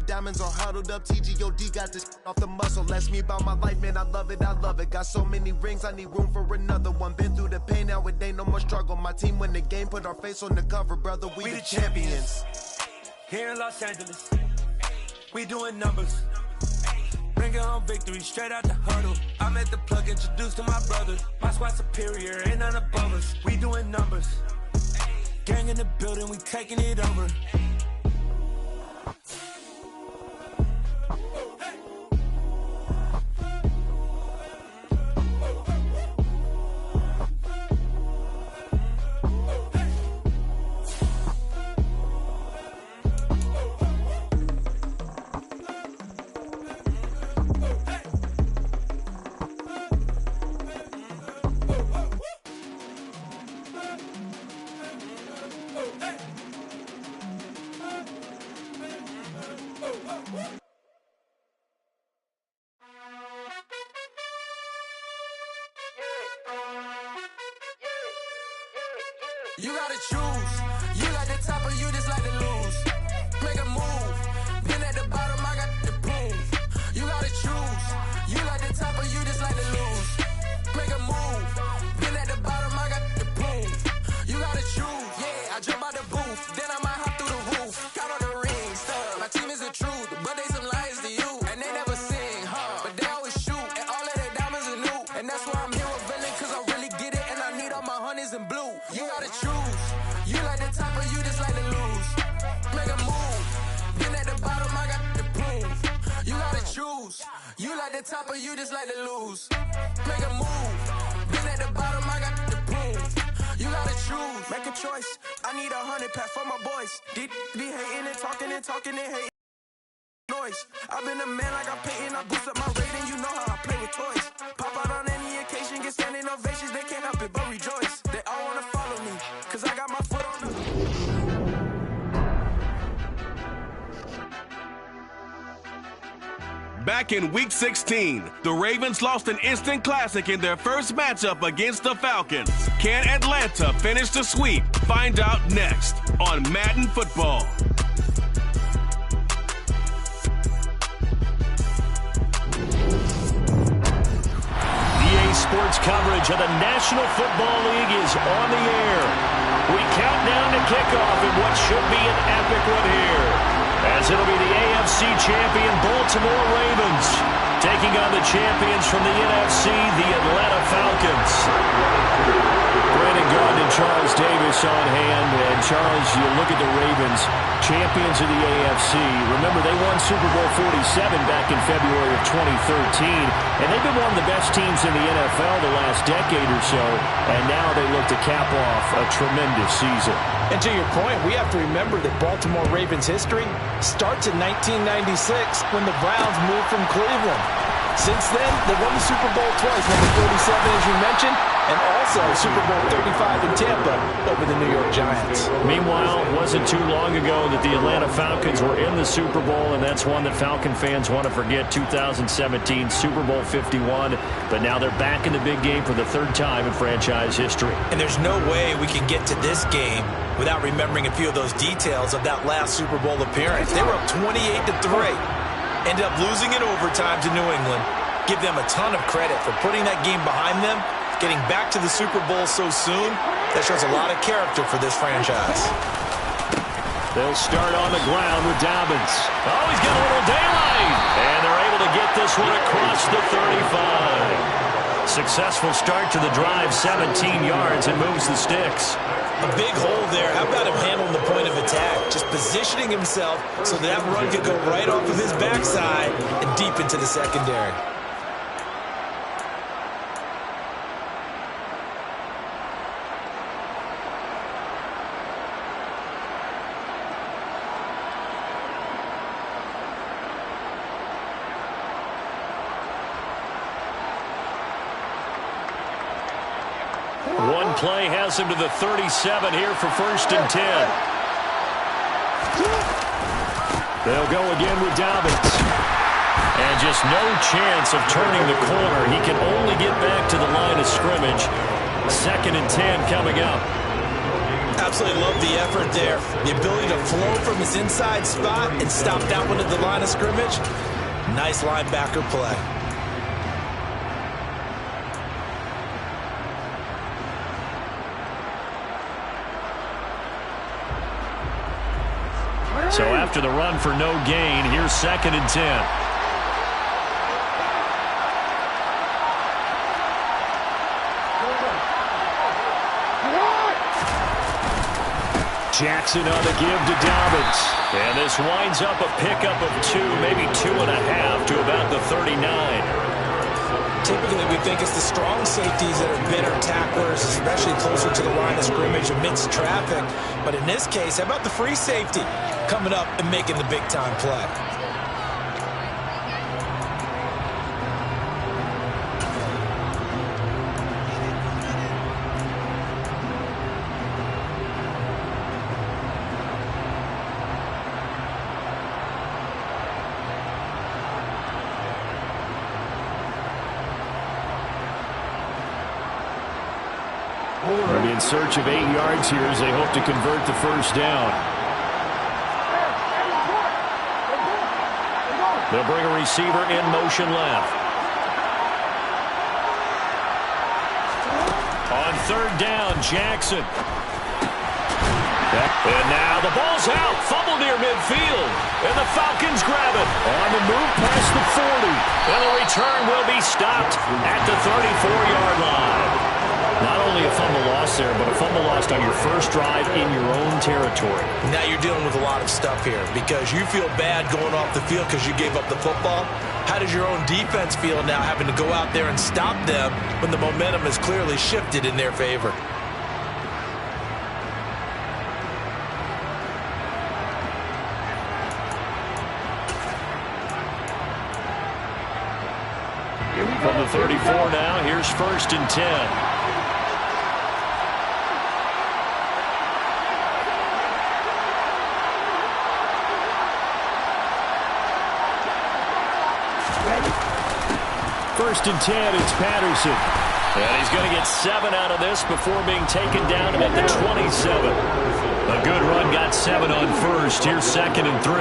diamonds are huddled up. TGOD got this off the muscle. That's me about my life, man. I love it, I love it. Got so many rings, I need room for another one. Been through the pain, now it ain't no more struggle. My team win the game, put our face on the cover, brother. We the champions. Here in Los Angeles, we doing numbers. Bringing home victory straight out the huddle. I'm at the plug, introduced to my brothers. My squad superior, ain't none above us. We doing numbers. Gang in the building, we taking it over. You gotta choose. You like the top or you just like to lose. Make a move. Been at the bottom, I got the proof. You gotta choose. You like the top or you just like to lose. Make a move. Been at the bottom, I got the proof. You gotta choose. Yeah, I jump out the booth. Then I might hop through the roof. Count all the rings. My team is the truth, but they some liars to you. And they never sing, but they always shoot. And all of their diamonds are new. And that's why I'm here with villain, cause I really get it. And I need all my honeys in blue. You gotta choose. You like the top or you just like to lose. Make a move. Been at the bottom, I got the proof. You gotta choose. You like the top or you just like to lose. Make a move. Been at the bottom, I got the proof. You gotta choose. Make a choice. I need 100 pack for my boys. Deep be hating and talking and hating. Noise. I've been a man like I'm Peyton. I boost up my rating. You know how I play with toys. Pop out on any occasion, get standing ovations. They can't help it but rejoice. They all wanna follow me, cause I got my foot on the... Back in Week 16, the Ravens lost an instant classic in their first matchup against the Falcons. Can Atlanta finish the sweep? Find out next on Madden Football. EA Sports coverage of the National Football League is on the air. We count down to kickoff in what should be an epic one here, as it'll be the AFC champion Baltimore Ravens taking on the champions from the NFC, the Atlanta Falcons. Brandon Garden and Charles Davis on hand. And Charles, you look at the Ravens, champions of the AFC. Remember, they won Super Bowl 47 back in February of 2013. And they've been one of the best teams in the NFL the last decade or so. And now they look to cap off a tremendous season. And to your point, we have to remember that Baltimore Ravens history starts in 1996 when the Browns moved from Cleveland. Since then, they won the Super Bowl twice, number 47 as you mentioned, and also Super Bowl 35 in Tampa over the New York Giants. Meanwhile, it wasn't too long ago that the Atlanta Falcons were in the Super Bowl, and that's one that Falcon fans want to forget, 2017 Super Bowl 51. But now they're back in the big game for the third time in franchise history. And there's no way we can get to this game without remembering a few of those details of that last Super Bowl appearance. They were up 28-3. Ended up losing in overtime to New England. Give them a ton of credit for putting that game behind them, getting back to the Super Bowl so soon. That shows a lot of character for this franchise. They'll start on the ground with Dobbins. Oh, he's got a little daylight. And they're able to get this one across the 35. Successful start to the drive, 17 yards, and moves the sticks. A big hole there. How about him handling the point of attack? Just positioning himself so that run could go right off of his backside and deep into the secondary. One play has him to the 37 here for 1st and 10. They'll go again with Dobbins. And just no chance of turning the corner. He can only get back to the line of scrimmage. 2nd and 10 coming up. Absolutely love the effort there. The ability to flow from his inside spot and stop that one at the line of scrimmage. Nice linebacker play. So after the run for no gain, here's 2nd and 10. Jackson on the give to Dobbins. And this winds up a pickup of 2, maybe 2.5 to about the 39. Typically, we think it's the strong safeties that are better tacklers, especially closer to the line of scrimmage amidst traffic. But in this case, how about the free safety coming up and making the big-time play? They'll be in search of 8 yards here as they hope to convert the first down. They'll bring a receiver in motion left. On 3rd down, Jackson. And now the ball's out. Fumble near midfield. And the Falcons grab it. On the move past the 40. And the return will be stopped at the 34-yard line. Not only a fumble loss there, but a fumble lost on your first drive in your own territory. Now you're dealing with a lot of stuff here because you feel bad going off the field because you gave up the football. How does your own defense feel now having to go out there and stop them when the momentum has clearly shifted in their favor? From the 34 now, here's 1st and 10. First and 10, it's Patterson. And he's going to get 7 out of this before being taken down at the 27. A good run, got 7 on first. Here's 2nd and 3.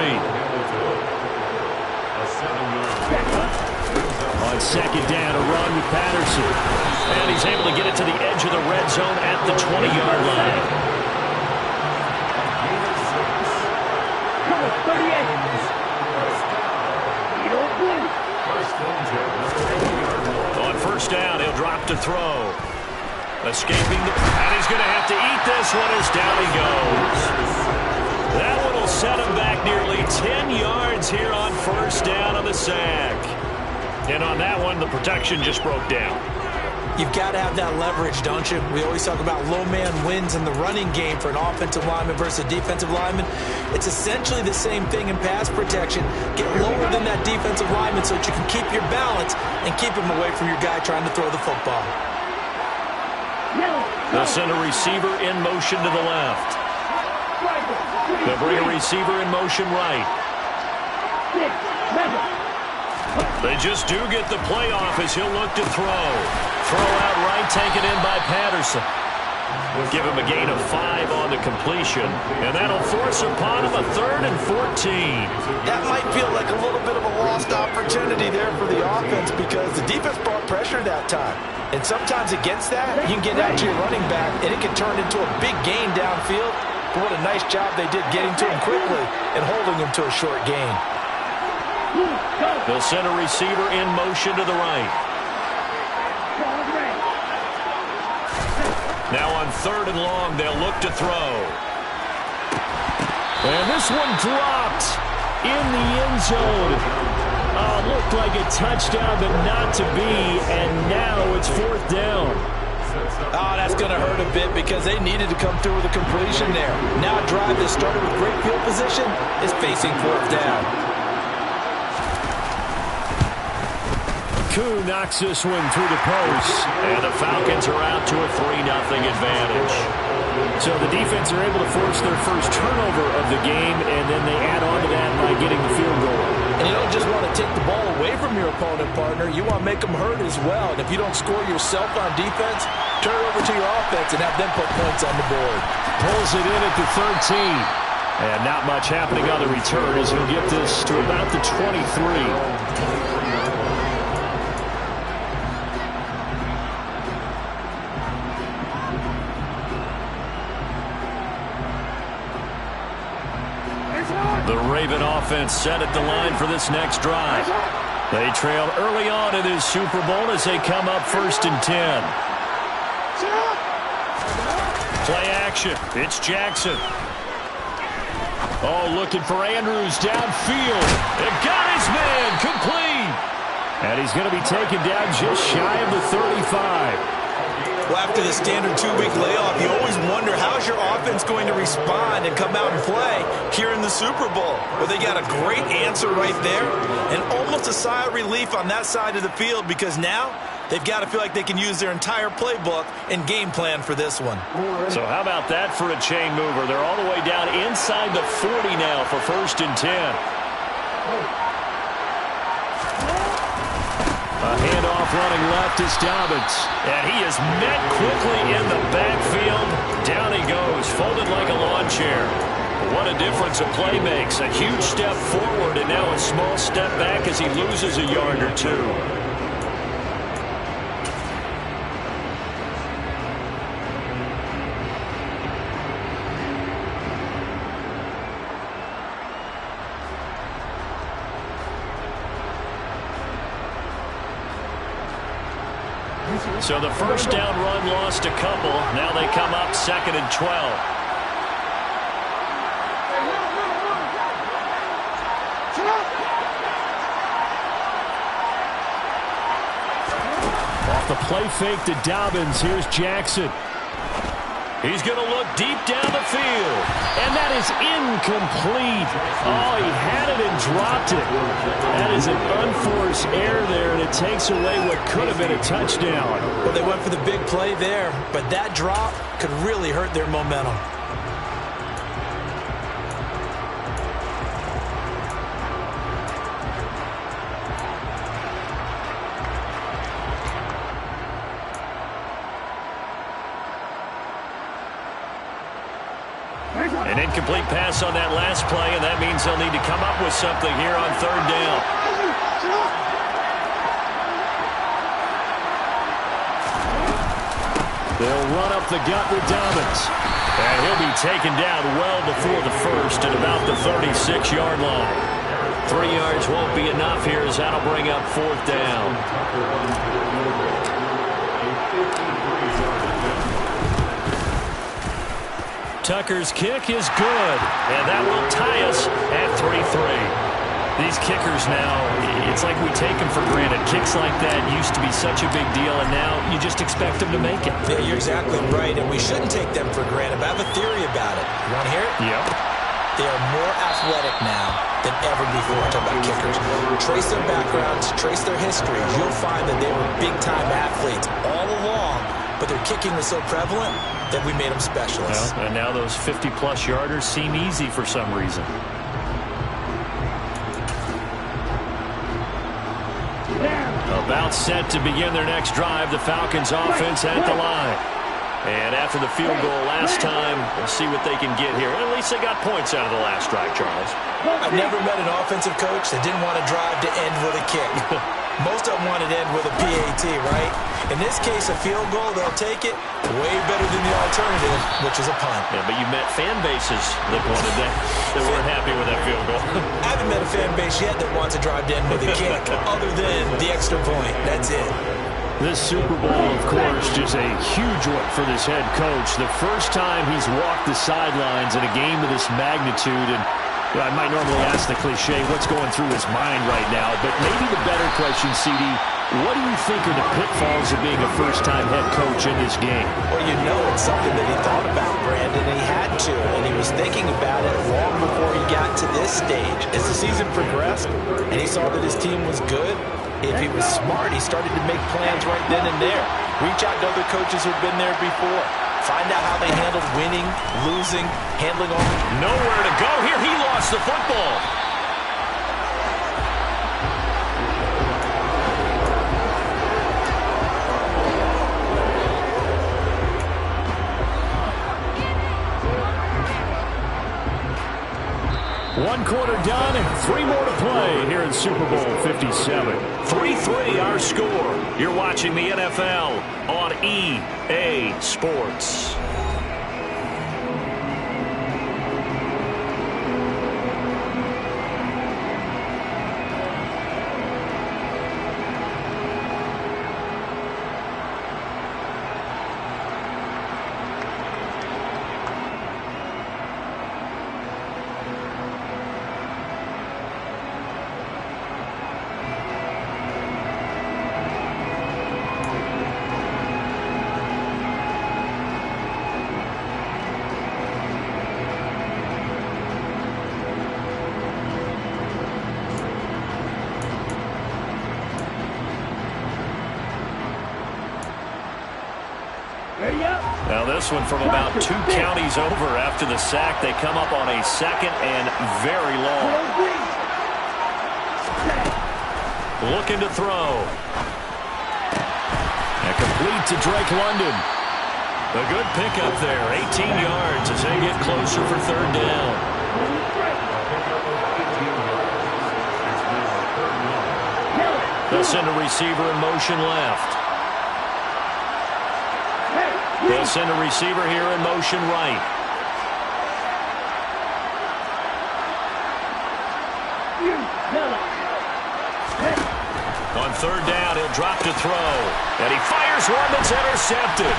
On 2nd down, a run with Patterson. And he's able to get it to the edge of the red zone at the 20-yard line. On first down, he'll drop to throw. Escaping and he's going to have to eat this one as down he goes. That one will set him back nearly 10 yards here on first down on the sack. And on that one, the protection just broke down. You've got to have that leverage, don't you? We always talk about low man wins in the running game for an offensive lineman versus a defensive lineman. It's essentially the same thing in pass protection. Get lower than that defensive lineman so that you can keep your balance and keep him away from your guy trying to throw the football. They'll send a receiver in motion to the left. They'll bring a receiver in motion right. They just do get the play off as he'll look to throw. Throw out right, taken in by Patterson. Give him a gain of 5 on the completion, and that'll force upon him a 3rd and 14. That might feel like a little bit of a lost opportunity there for the offense because the defense brought pressure that time. And sometimes against that, you can get out to your running back, and it can turn into a big gain downfield. But what a nice job they did getting to him quickly and holding him to a short gain. They'll send a receiver in motion to the right. Now on 3rd and long, they'll look to throw. And this one dropped in the end zone. Looked like a touchdown, but not to be. And now it's 4th down. That's going to hurt a bit because they needed to come through with a completion there. Now a drive that started with great field position is facing 4th down. Koo knocks this one through the post, and the Falcons are out to a 3-0 advantage. So the defense are able to force their first turnover of the game, and then they add on to that by getting the field goal. And you don't just want to take the ball away from your opponent, partner. You want to make them hurt as well. And if you don't score yourself on defense, turn it over to your offense and have them put points on the board. Pulls it in at the 13. And not much happening on the return as he'll get this to about the 23. The Raven offense set at the line for this next drive. They trail early on in this Super Bowl as they come up 1st and 10. Play action. It's Jackson. Oh, looking for Andrews downfield. It got his man complete. And he's going to be taken down just shy of the 35. Well, after the standard 2-week layoff, you always wonder how's your offense going to respond and come out and play here in the Super Bowl. Well, they got a great answer right there and almost a sigh of relief on that side of the field because now they've got to feel like they can use their entire playbook and game plan for this one. So how about that for a chain mover? They're all the way down inside the 40 now for 1st and 10. A handoff running left is Dobbins. And he is met quickly in the backfield. Down he goes, folded like a lawn chair. What a difference a play makes. A huge step forward and now a small step back as he loses a yard or two. So the first down run lost a couple. Now they come up 2nd and 12. Off the play fake to Dobbins. Here's Jackson. He's going to look deep down the field. And that is incomplete. Oh, he had it and dropped it. That is an unforced error there, and it takes away what could have been a touchdown. Well, they went for the big play there, but that drop could really hurt their momentum. An incomplete pass on that last play, and that means they'll need to come up with something here on 3rd down. They'll run up the gut with Dobbins. And he'll be taken down well before the first at about the 36-yard line. 3 yards won't be enough here as that'll bring up 4th down. Tucker's kick is good, and that will tie us at 3-3. These kickers now, it's like we take them for granted. Kicks like that used to be such a big deal, and now you just expect them to make it. Yeah, you're exactly right, and we shouldn't take them for granted, but I have a theory about it. You want to hear it? Yep. They are more athletic now than ever before. Talk about kickers. Trace their backgrounds, trace their histories. You'll find that they were big-time athletes all along, but their kicking was so prevalent that we made them specialists. Well, and now those 50-plus yarders seem easy for some reason. About set to begin their next drive, the Falcons offense at the line. And after the field goal last time, we'll see what they can get here. At least they got points out of the last drive, Charles. I've never met an offensive coach that didn't want to drive to end with a kick. Most of them wanted to end with a PAT, right? In this case, a field goal, they'll take it way better than the alternative, which is a punt. Yeah, but you met fan bases that wanted that, that weren't happy with that field goal. I haven't met a fan base yet that wants to drive to end with a kick, other than the extra point. That's it. This Super Bowl, of course, is a huge one for this head coach. The first time he's walked the sidelines in a game of this magnitude, and I might normally ask the cliche, what's going through his mind right now, but maybe the better question, CD, what do you think are the pitfalls of being a first-time head coach in this game? Well, you know it's something that he thought about, Brandon, and he had to, and he was thinking about it long before he got to this stage. As the season progressed, and he saw that his team was good, if he was smart, he started to make plans right then and there. Reach out to other coaches who've been there before. Find out how they handled winning, losing, handling all. Nowhere to go here. He lost the football. Third quarter done and 3 more to play here in Super Bowl 57. 3-3 our score. You're watching the NFL on EA Sports. Now this one from about 2 counties over after the sack. They come up on a 2nd and very long. Looking to throw. And complete to Drake London. A good pickup there. 18 yards as they get closer for 3rd down. They'll send a receiver in motion left. They'll send a receiver here in motion right. On 3rd down, he'll drop to throw. And he fires one that's intercepted.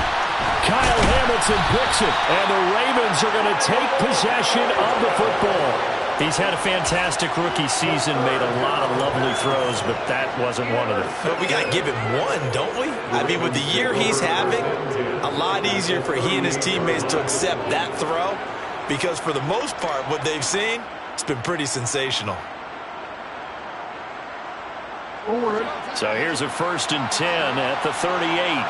Kyle Hamilton picks it. And the Ravens are going to take possession of the football. He's had a fantastic rookie season, made a lot of lovely throws, but that wasn't one of them. But we got to give him one, don't we? I mean, with the year he's having, a lot easier for he and his teammates to accept that throw because for the most part, what they've seen, it's been pretty sensational. So here's a 1st and 10 at the 38.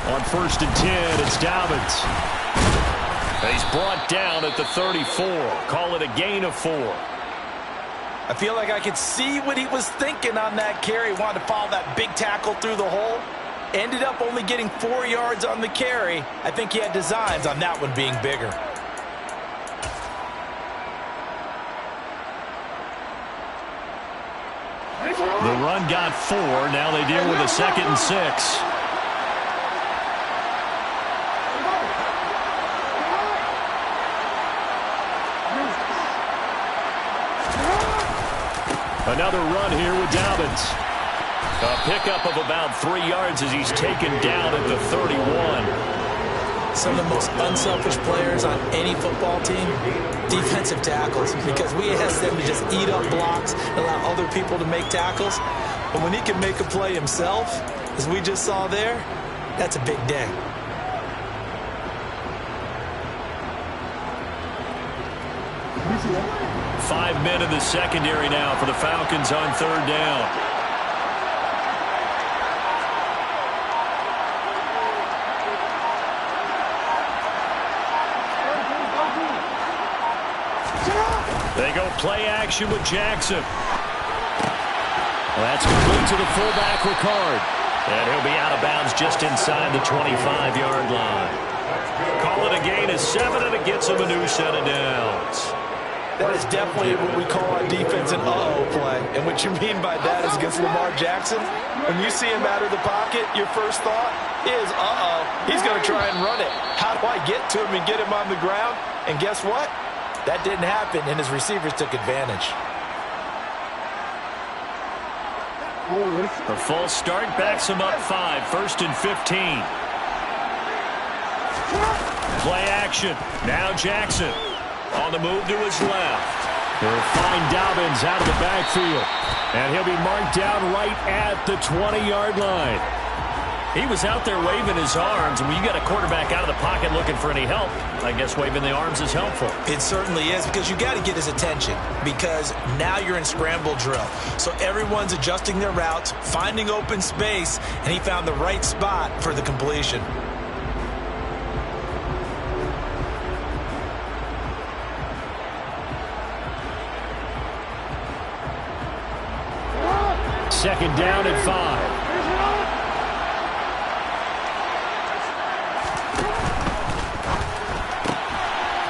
On 1st and 10, it's Dobbins. He's brought down at the 34. Call it a gain of 4. I feel like I could see what he was thinking on that carry. Wanted to follow that big tackle through the hole. Ended up only getting 4 yards on the carry. I think he had designs on that one being bigger. The run got 4. Now they deal with a 2nd and 6. Another run here with Dobbins. A pickup of about 3 yards as he's taken down at the 31. Some of the most unselfish players on any football team, defensive tackles, because we ask them to just eat up blocks and allow other people to make tackles. But when he can make a play himself, as we just saw there, that's a big day. Five men in the secondary now for the Falcons on 3rd down. They go play action with Jackson. Well, that's complete to the fullback, Ricard. And he'll be out of bounds just inside the 25-yard line. Call it a gain of 7, and it gets him a new set of downs. That is definitely what we call on defense an uh-oh play. And what you mean by that is against Lamar Jackson. When you see him out of the pocket, your first thought is, uh-oh, he's going to try and run it. How do I get to him and get him on the ground? And guess what? That didn't happen, and his receivers took advantage. The false start backs him up 5, 1st and 15. Play action. Now Jackson. On the move to his left. He'll find Dobbins out of the backfield. And he'll be marked down right at the 20-yard line. He was out there waving his arms, and when you got a quarterback out of the pocket looking for any help, I guess waving the arms is helpful. It certainly is, because you got to get his attention, because now you're in scramble drill. So everyone's adjusting their routes, finding open space, and he found the right spot for the completion. second down and 5.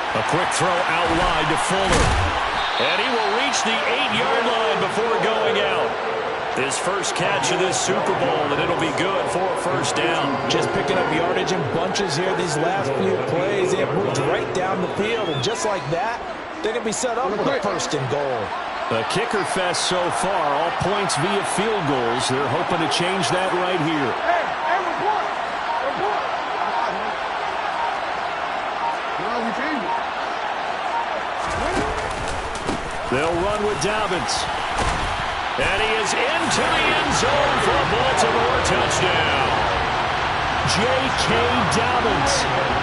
A quick throw out wide to Fuller. And he will reach the 8-yard line before going out. His first catch of this Super Bowl, and it'll be good for a first down. Just picking up yardage in bunches here these last few plays. They have moved right down the field, and just like that, they're going to be set up with a first and goal. A kicker fest so far, all points via field goals. They're hoping to change that right here. They'll run with Dobbins. And he is into the end zone for a Baltimore touchdown. J.K. Dobbins,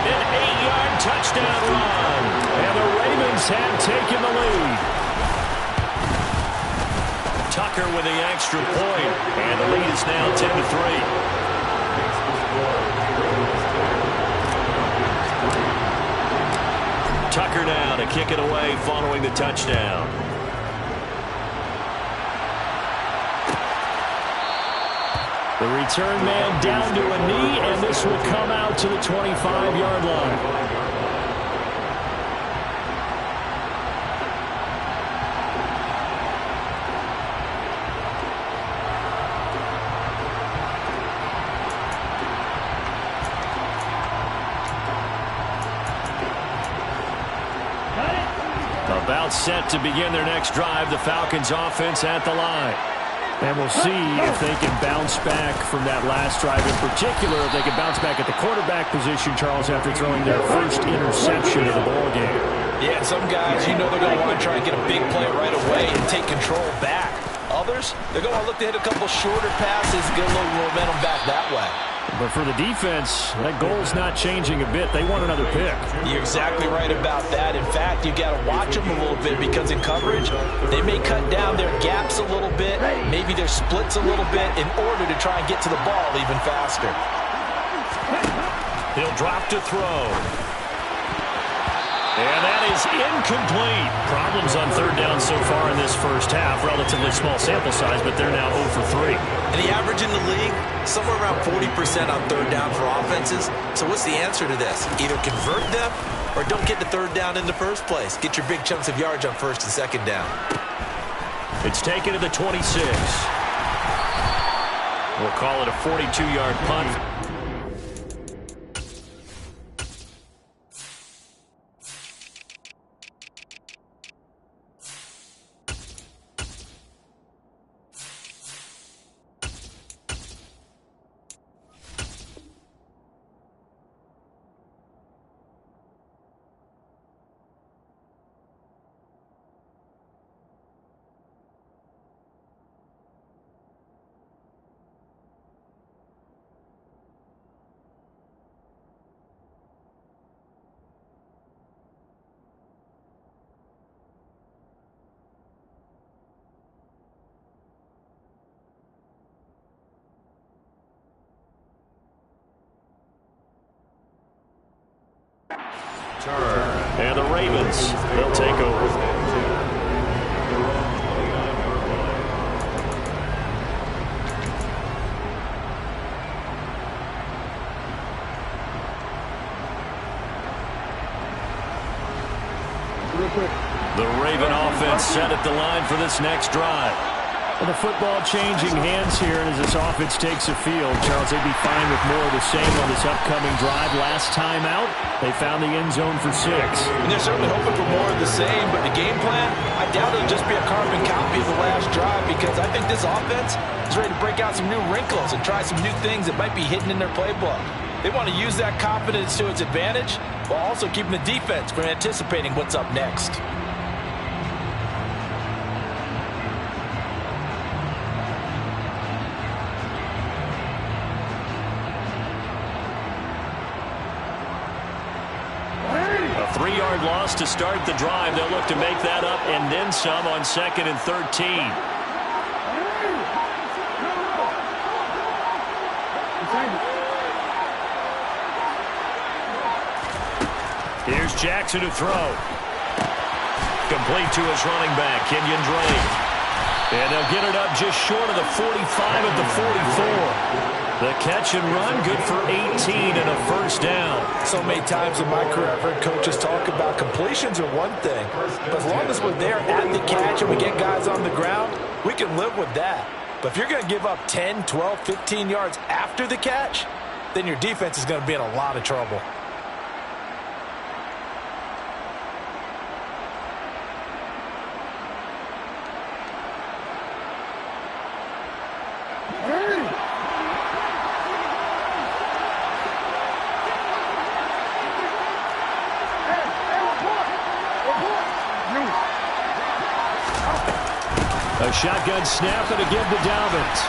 an 8-yard touchdown run. And the Ravens have taken the lead. Tucker with the extra point. And the lead is now 10-3. Tucker now to kick it away following the touchdown. The return man down to a knee, and this will come out to the 25-yard line. About set to begin their next drive, the Falcons offense at the line. And we'll see if they can bounce back from that last drive. In particular, if they can bounce back at the quarterback position, Charles, after throwing their first interception of the ball game. Yeah, some guys, you know they're going to want to try and get a big play right away and take control back. Others, they're going to look to hit a couple shorter passes, get a little momentum back that way. But for the defense, that goal's not changing a bit. They want another pick. You're exactly right about that. In fact, you got to watch them a little bit because in coverage, they may cut down their gaps a little bit, maybe their splits a little bit in order to try and get to the ball even faster. He'll drop to throw. And that is incomplete. Problems on third down so far in this first half. Relatively small sample size, but they're now 0 for 3. And the average in the league, somewhere around 40% on third down for offenses. So what's the answer to this? Either convert them or don't get the third down in the first place. Get your big chunks of yards on first and second down. It's taken to the 26. We'll call it a 42-yard punt. And the Ravens, they'll take over. The Raven offense set at the line for this next drive. And the football changing hands here, and as this offense takes the field, Charles, they'd be fine with more of the same on this upcoming drive. Last time out, they found the end zone for 6. And they're certainly hoping for more of the same, but the game plan, I doubt it'll just be a carbon copy of the last drive because I think this offense is ready to break out some new wrinkles and try some new things that might be hidden in their playbook. They want to use that confidence to its advantage while also keeping the defense from anticipating what's up next. A 3-yard loss to start the drive. They'll look to make that up and then some on 2nd and 13. Here's Jackson to throw. Complete to his running back, Kenyon Drake. And they'll get it up just short of the 45 at the 44. The catch and run, good for 18 and a first down. So many times in my career, I've heard coaches talk about completions are one thing. But as long as we're there at the catch and we get guys on the ground, we can live with that. But if you're going to give up 10, 12, 15 yards after the catch, then your defense is going to be in a lot of trouble. A shotgun snap and again to Dobbins.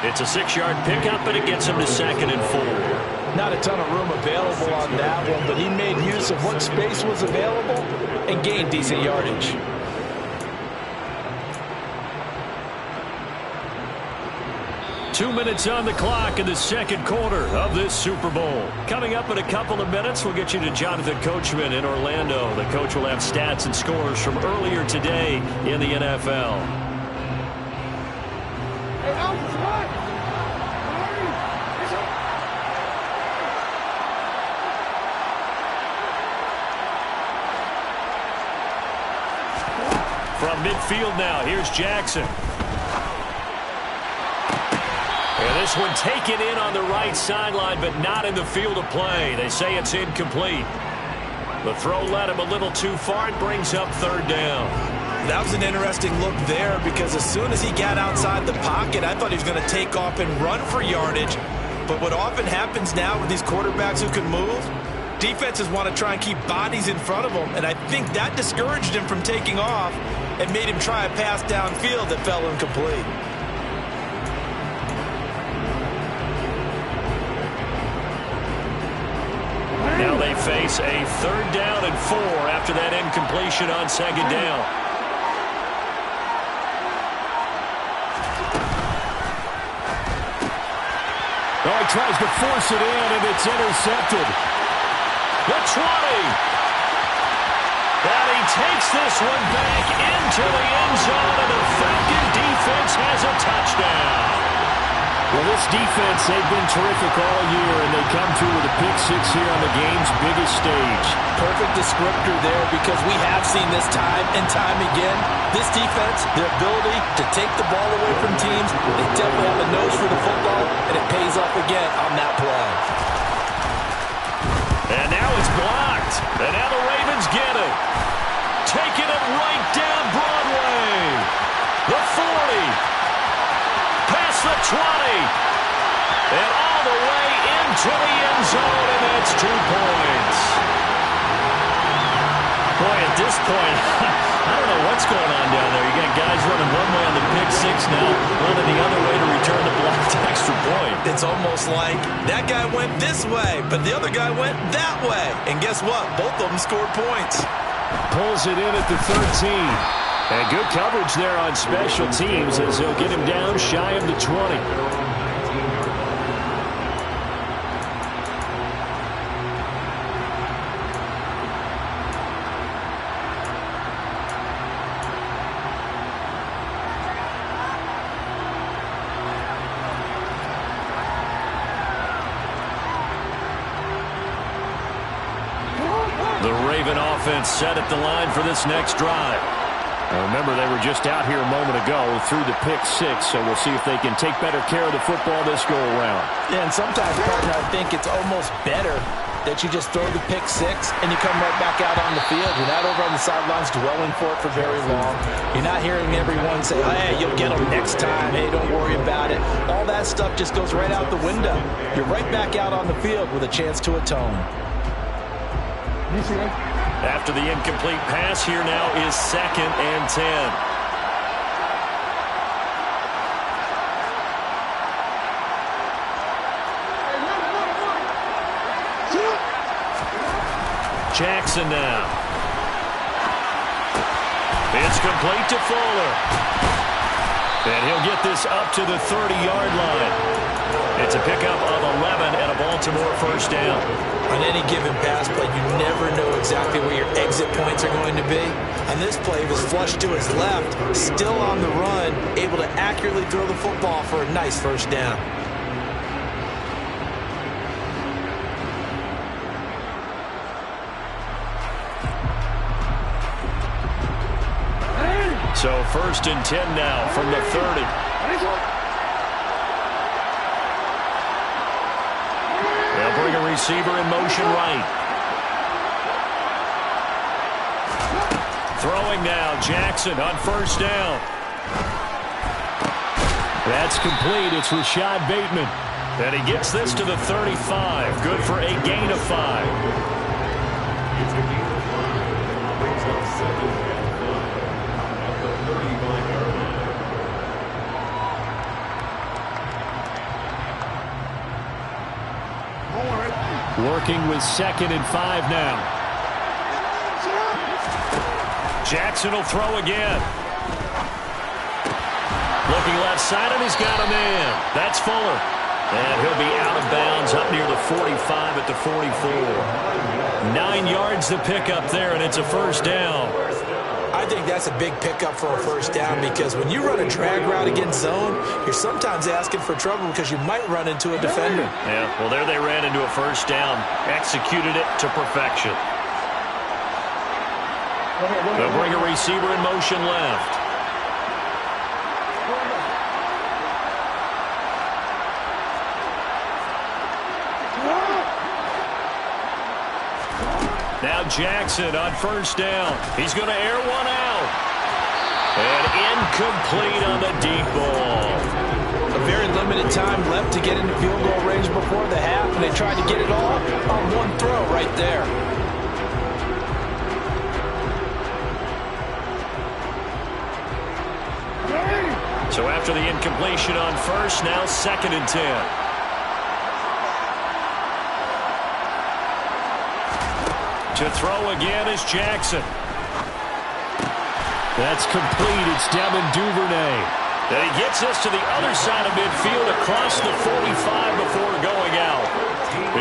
It's a 6-yard pickup, and it gets him to 2nd and 4. Not a ton of room available on that one, but he made use of what space was available and gained decent yardage. Two minutes on the clock in the second quarter of this Super Bowl. Coming up in a couple of minutes, we'll get you to Jonathan Coachman in Orlando. The coach will have stats and scores from earlier today in the NFL. From midfield now, here's Jackson. And this one taken in on the right sideline, but not in the field of play. They say it's incomplete. The throw led him a little too far. It brings up 3rd down. That was an interesting look there because as soon as he got outside the pocket, I thought he was going to take off and run for yardage. But what often happens now with these quarterbacks who can move, defenses want to try and keep bodies in front of them, and I think that discouraged him from taking off and made him try a pass downfield that fell incomplete. Now they face a 3rd down and 4 after that incompletion on 2nd down. Oh, he tries to force it in, and it's intercepted. The 20. And he takes this one back into the end zone, and the Falcon defense has a touchdown. Well, this defense, they've been terrific all year, and they come through with a pick-6 here on the game's biggest stage. Perfect descriptor there because we have seen this time and time again. This defense, their ability to take the ball away from teams, they definitely have a nose for the football, and it pays off again on that play. And now it's blocked, and now the Ravens get it. Taking it right down Broadway. The 40. Past the 20, and all the way into the end zone, and that's 2 points. Boy, at this point, I don't know what's going on down there. You got guys running one way on the pick-6 now, running the other way to return the blocked extra point. It's almost like that guy went this way, but the other guy went that way. And guess what? Both of them scored points. Pulls it in at the 13. And good coverage there on special teams as he'll get him down shy of the 20. The Raven offense set at the line for this next drive. Remember, they were just out here a moment ago through the pick-6, so we'll see if they can take better care of the football this go-around. Yeah, and sometimes, partner, I think it's almost better that you just throw the pick-6 and you come right back out on the field. You're not over on the sidelines dwelling for it for very long. You're not hearing everyone say, hey, you'll get them next time. Hey, don't worry about it. All that stuff just goes right out the window. You're right back out on the field with a chance to atone. After the incomplete pass, here now is 2nd and 10. Jackson now. It's complete to Fuller. And he'll get this up to the 30-yard line. It's a pickup of 11 and a Baltimore first down. On any given pass play, you never know exactly where your exit points are going to be. On this play, he was flushed to his left, still on the run, able to accurately throw the football for a nice first down. So 1st and 10 now from the 30. They'll bring a receiver in motion right. Throwing now, Jackson on 1st down. That's complete. It's Rashad Bateman. And he gets this to the 35. Good for a gain of 5. Working with 2nd and 5 now. Jackson will throw again. Looking left side, and he's got a man. That's Fuller. And he'll be out of bounds up near the 45 at the 44. 9 yards to pick up there, and it's a first down. I think that's a big pickup for a first down because when you run a drag route against zone, you're sometimes asking for trouble because you might run into a defender. Yeah, well, there they ran into a first down. Executed it to perfection. They'll bring a receiver in motion left. Now Jackson on first down. He's going to air one out. And incomplete on the deep ball. A very limited time left to get into field goal range before the half, and they tried to get it all on one throw right there. So after the incompletion on first, now 2nd and 10. To throw again is Jackson. That's complete. It's Devin Duvernay. And he gets us to the other side of midfield across the 45 before going out.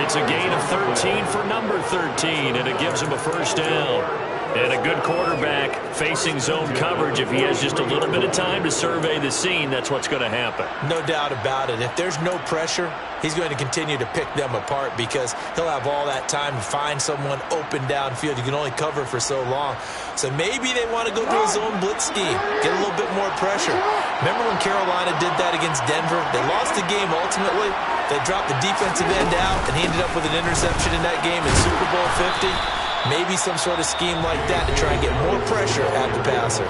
It's a gain of 13 for number 13, and it gives him a first down. And a good quarterback facing zone coverage. If he has just a little bit of time to survey the scene, that's what's going to happen. No doubt about it. If there's no pressure, he's going to continue to pick them apart because he'll have all that time to find someone open downfield. You can only cover for so long. So maybe they want to go to a zone blitz scheme, get a little bit more pressure. Remember when Carolina did that against Denver? They lost the game ultimately. They dropped the defensive end out, and he ended up with an interception in that game in Super Bowl 50. Maybe some sort of scheme like that to try and get more pressure at the passer.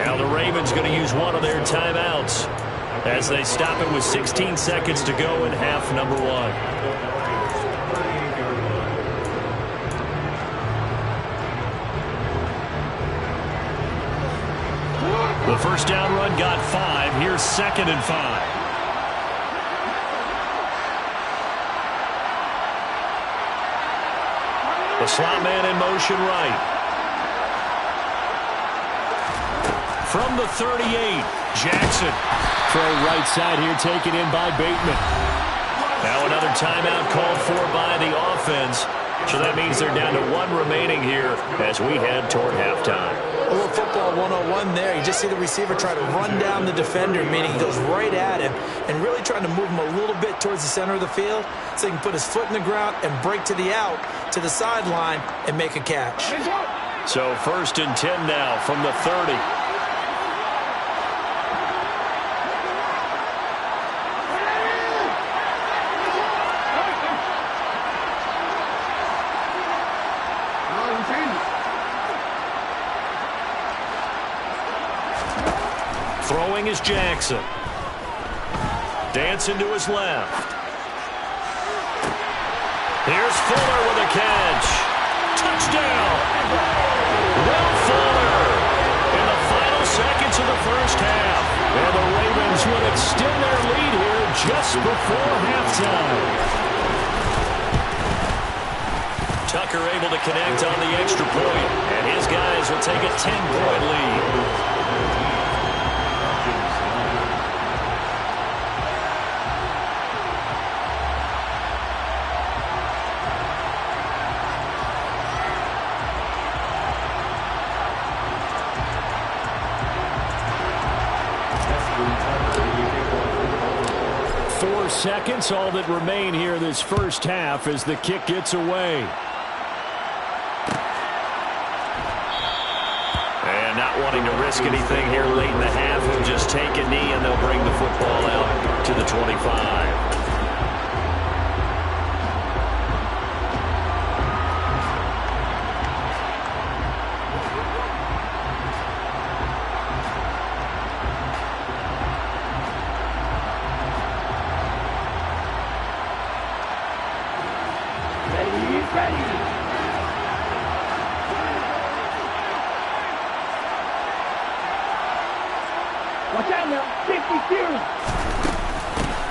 Now the Ravens going to use one of their timeouts as they stop it with 16 seconds to go in half number 1. The first down run got 5. Here's 2nd and 5. The slot man in motion right. From the 38, Jackson. Throw right side here taken in by Bateman. Now another timeout called for by the offense. So that means they're down to 1 remaining here as we head toward halftime. A little football 101 there. You just see the receiver try to run down the defender, meaning he goes right at him and really trying to move him a little bit towards the center of the field so he can put his foot in the ground and break to the out, to the sideline, and make a catch. So 1st and 10 now from the 30. Throwing is Jackson. Dancing to his left. Here's Fuller with a catch. Touchdown. Will Fuller in the final seconds of the first half. And the Ravens will extend their lead here just before halftime. Tucker able to connect on the extra point, and his guys will take a 10-point lead. seconds, all that remain here this first half as the kick gets away. And not wanting to risk anything here late in the half, he'll just take a knee and they'll bring the football out to the 25.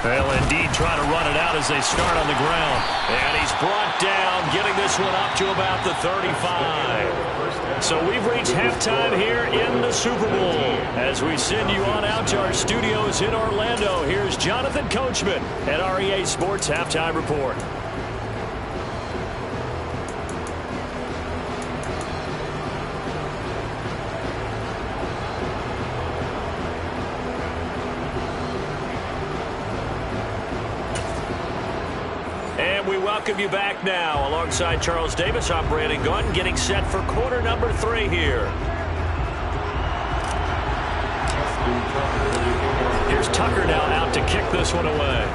They'll indeed try to run it out as they start on the ground. And he's brought down, getting this one up to about the 35. So we've reached halftime here in the Super Bowl. As we send you on out to our studios in Orlando, here's Jonathan Coachman at REA Sports Halftime Report. We welcome you back now alongside Charles Davis, operating gun, getting set for quarter number 3 here. Here's Tucker now out to kick this one away.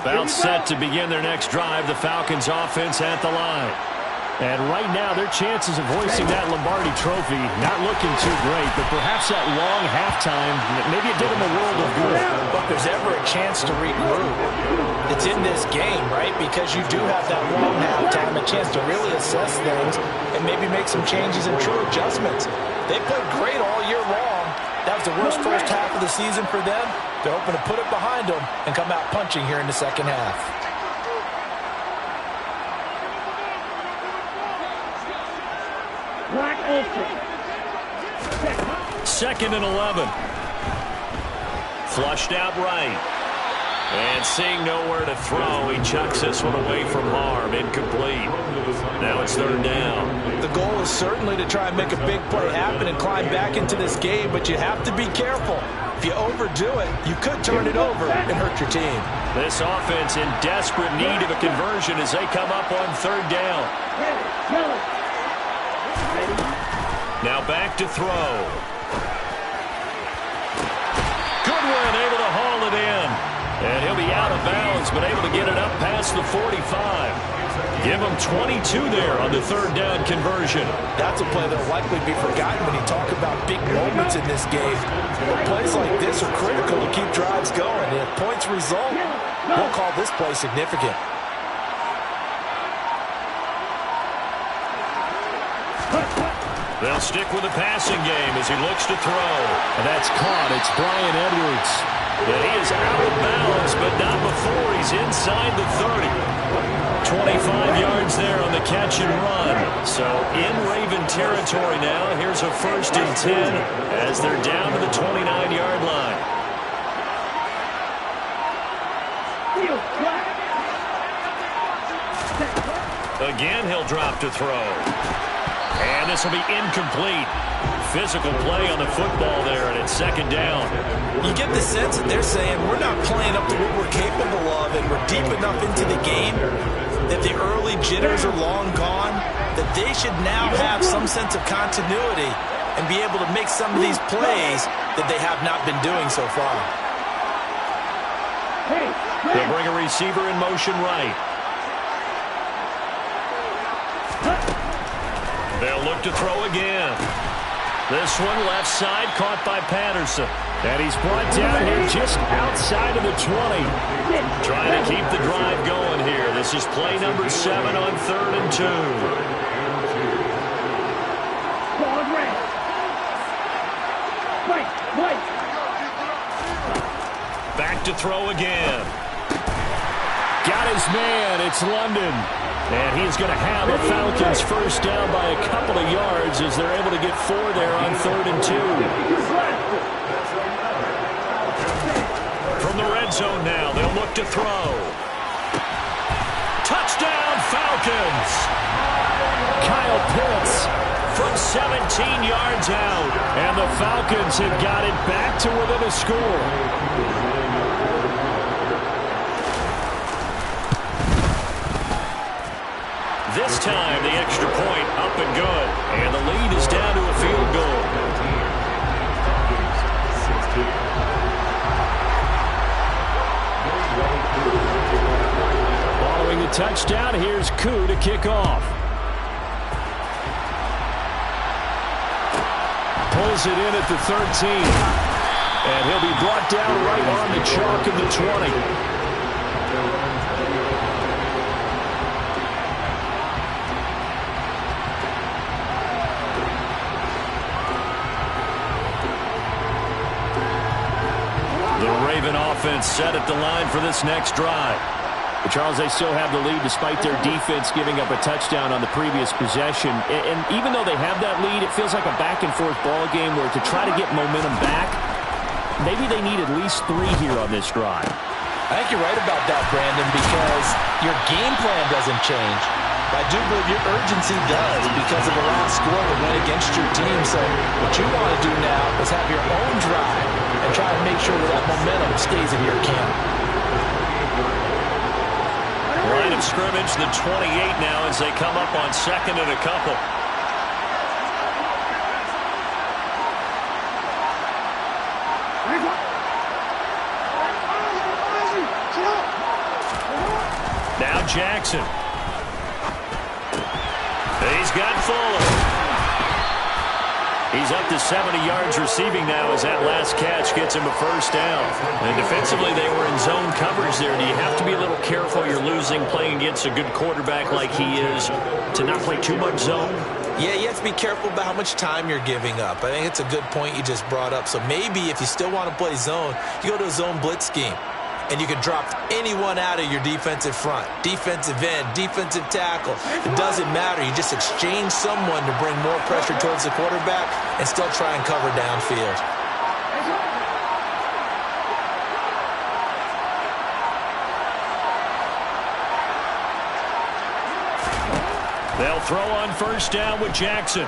About set to begin their next drive, the Falcons offense at the line. And right now, their chances of hoisting that Lombardi trophy not looking too great, but perhaps that long halftime, maybe it did them a world of good. But if there's ever a chance to regroup, it's in this game, right? Because you do have that long halftime, a chance to really assess things and maybe make some changes and true adjustments. They played great all year long. That was the worst first half of the season for them. They're hoping to put it behind them and come out punching here in the second half. Second and 11. Flushed out right. And seeing nowhere to throw, he chucks this one away from harm. Incomplete. Now it's third down. The goal is certainly to try and make a big play happen and climb back into this game, but you have to be careful. If you overdo it, you could turn it over and hurt your team. This offense in desperate need of a conversion as they come up on third down. Now back to throw. Goodwin able to haul it in. And he'll be out of bounds, but able to get it up past the 45. Give him 22 there on the third down conversion. That's a play that will likely be forgotten when you talk about big moments in this game. But plays like this are critical to keep drives going. And if points result, we'll call this play significant. They'll stick with the passing game as he looks to throw. And that's caught. It's Brian Edwards. And he is out of bounds, but not before he's inside the 30. 25 yards there on the catch and run. So in Raven territory now. Here's a 1st and 10 as they're down to the 29-yard line. Again, he'll drop to throw. And this will be incomplete. Physical play on the football there, and it's second down. You get the sense that they're saying we're not playing up to what we're capable of, and we're deep enough into the game that the early jitters are long gone, that they should now have some sense of continuity and be able to make some of these plays that they have not been doing so far. They'll bring a receiver in motion right. They'll look to throw again. This one left side caught by Patterson. And he's brought down here just outside of the 20. Trying to keep the drive going here. This is play number 7 on 3rd and 2. Back to throw again. Got his man. It's London. And he's going to have a Falcons first down by a couple of yards as they're able to get 4 there on 3rd and 2. From the red zone now, they'll look to throw. Touchdown, Falcons! Kyle Pitts from 17 yards out. And the Falcons have got it back to within a score. This time, the extra point up and good. And the lead is down to a field goal. Following the touchdown, here's Koo to kick off. Pulls it in at the 13. And he'll be brought down right on the chalk of the 20. Offense set at the line for this next drive. But Charles, they still have the lead despite their defense giving up a touchdown on the previous possession. And even though they have that lead, it feels like a back-and-forth ball game where to try to get momentum back, maybe they need at least 3 here on this drive. I think you're right about that, Brandon, because your game plan doesn't change. I do believe your urgency does because of the last score that went against your team. So what you want to do now is have your own drive and try to make sure that momentum stays in your camp. Line of scrimmage, the 28 now as they come up on 2nd and a couple. Now Jackson. He's got Fuller. He's up to 70 yards receiving now as that last catch gets him a first down. And defensively, they were in zone coverage there. Do you have to be a little careful? You're losing playing against a good quarterback like he is to not play too much zone? Yeah, you have to be careful about how much time you're giving up. I think it's a good point you just brought up. So maybe if you still want to play zone, you go to a zone blitz scheme. And you can drop anyone out of your defensive front. Defensive end, defensive tackle. It doesn't matter. You just exchange someone to bring more pressure towards the quarterback and still try and cover downfield. They'll throw on first down with Jackson.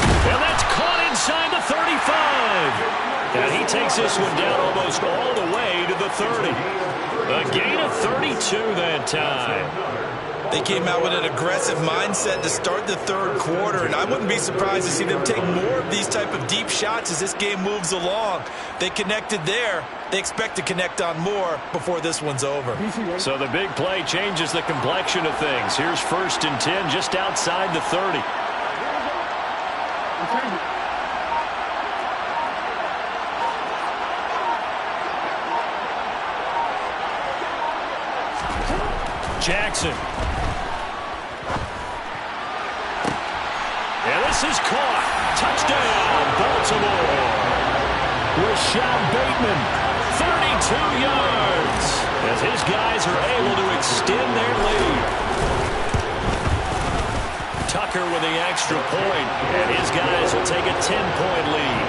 And that's caught inside the 35. And he takes this one down almost all the way to the 30. A gain of 32 that time. They came out with an aggressive mindset to start the 3rd quarter, and I wouldn't be surprised to see them take more of these type of deep shots as this game moves along. They connected there. They expect to connect on more before this one's over. So the big play changes the complexion of things. Here's 1st and 10 just outside the 30. Jackson. And this is caught. Touchdown, Baltimore. Rashad Bateman, 32 yards. As his guys are able to extend their lead. Tucker with the extra point, and his guys will take a 10-point lead.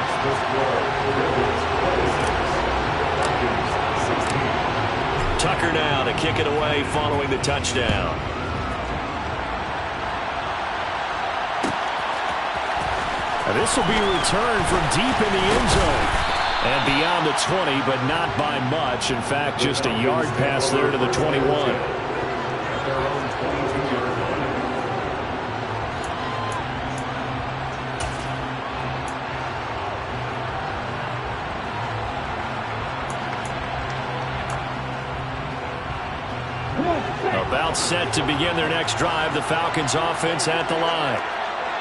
Tucker now to kick it away following the touchdown. And this will be a return from deep in the end zone. And beyond the 20, but not by much. In fact, just a yard pass there to the 21. About set to begin their next drive. The Falcons offense at the line.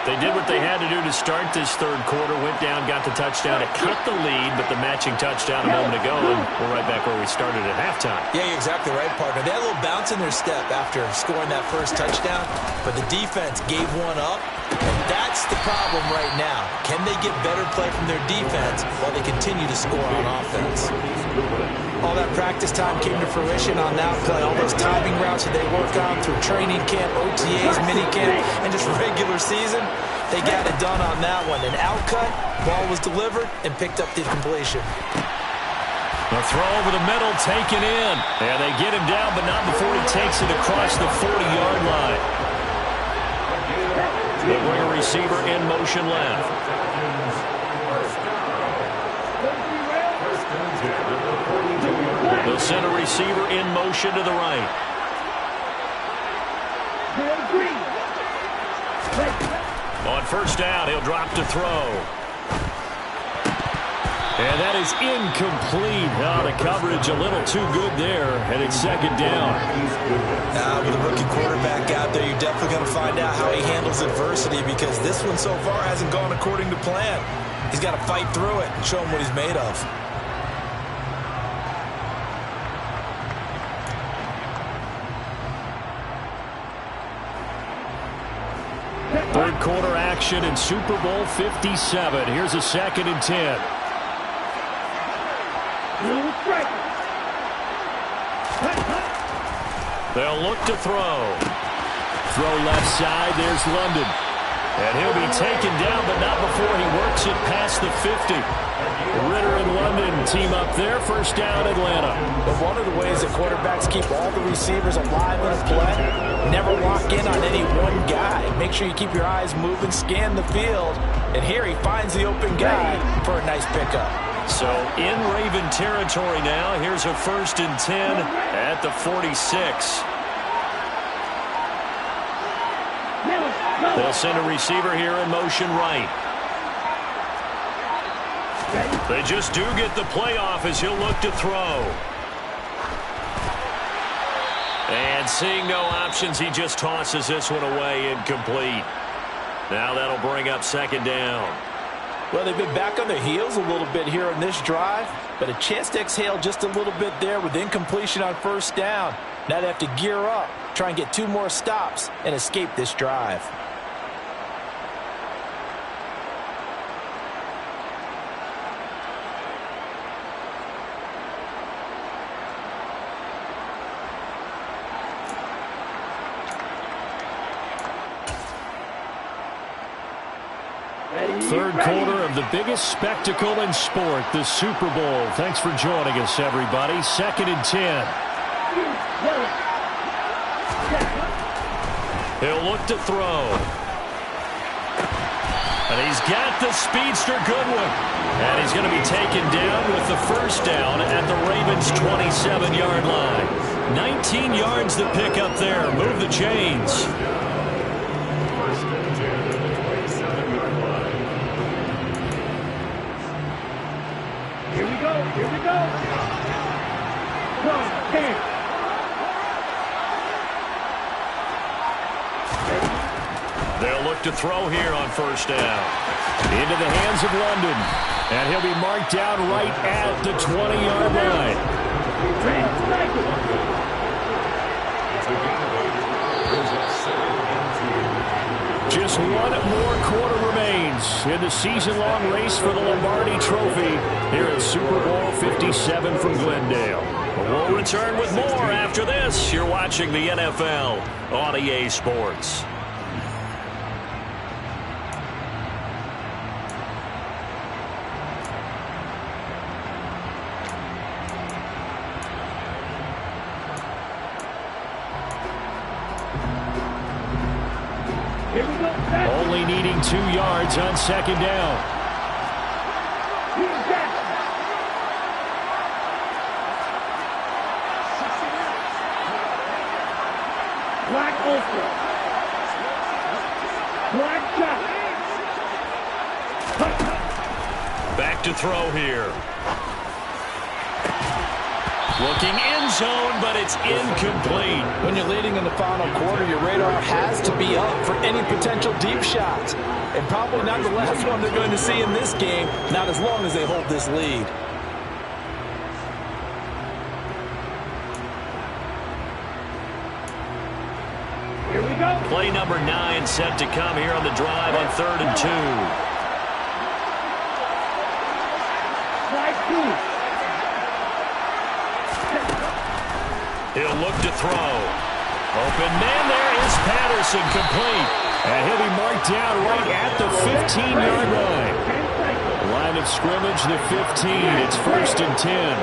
They did what they had to do to start this 3rd quarter. Went down, got the touchdown to cut the lead, but the matching touchdown a moment ago, and we're right back where we started at halftime. Yeah, you're exactly right, partner. They had a little bounce in their step after scoring that first touchdown, but the defense gave one up and That's the problem right now. Can they get better play from their defense while they continue to score on offense? All that practice time came to fruition on that play. All those timing routes that they work on through training camp, OTAs, minicamp, and just regular season, they got it done on that one. An outcut, ball was delivered, and picked up the completion. The throw over the middle, taken in. And they get him down, but not before he takes it across the 40-yard line. They bring a receiver in motion left. They'll send a receiver in motion to the right. On first down, he'll drop to throw. And that is incomplete. The coverage a little too good there, and it's second down. With a rookie quarterback out there, you're definitely going to find out how he handles adversity, because this one so far hasn't gone according to plan. He's got to fight through it and show him what he's made of. Third quarter action in Super Bowl 57. Here's a 2nd and 10. They'll look to throw. Throw left side. There's London. And he'll be taken down, but not before he works it past the 50. Ritter and London team up there. First down, Atlanta. But one of the ways that quarterbacks keep all the receivers alive in a play, never lock in on any one guy. Make sure you keep your eyes moving, scan the field. And here he finds the open guy for a nice pickup. So in Raven territory now. Here's a 1st and 10 at the 46. They'll send a receiver here in motion right. They just do get the playoff as he'll look to throw. And seeing no options, he just tosses this one away, incomplete. Now that'll bring up 2nd down. Well, they've been back on their heels a little bit here on this drive, but a chance to exhale just a little bit there with incompletion on first down. Now they have to gear up, try and get 2 more stops, and escape this drive. Third quarter of the biggest spectacle in sport, the Super Bowl. Thanks for joining us, everybody. 2nd and 10. He'll look to throw. And he's got the speedster Goodwin. And he's going to be taken down with the first down at the Ravens' 27-yard line. 19 yards to pick up there. Move the chains. Here we go. They'll look to throw here on first down. Into the hands of London. And he'll be marked down right at the 20-yard line. Just one more quarter remains in the season-long race for the Lombardi Trophy here at Super Bowl 57 from Glendale. We'll return with more after this. You're watching the NFL on EA Sports. Only needing 2 yards on second down. Black ultra. Black shot. Back to throw here. Looking end zone, but it's incomplete. When you're leading in the final quarter, your radar has to be up for any potential deep shots. And probably not the last one they're going to see in this game, not as long as they hold this lead. Here we Play number 9 set to come here on the drive on 3rd and 2. He'll look to throw. Open man, there is Patterson, complete. And he'll be marked down right at the 15-yard line. Line of scrimmage, the 15. It's 1st and 10.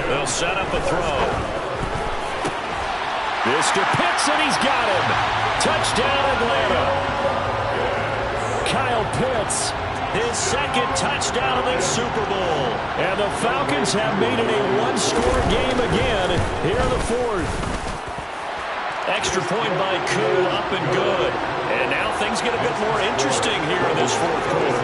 They'll set up a throw. Mr. Pitts, and he's got him. Touchdown, Atlanta. Kyle Pitts, his 2nd touchdown of the Super Bowl. And the Falcons have made it a one-score game again here in the 4th. Extra point by Koo, up and good. And now things get a bit more interesting here in this 4th quarter.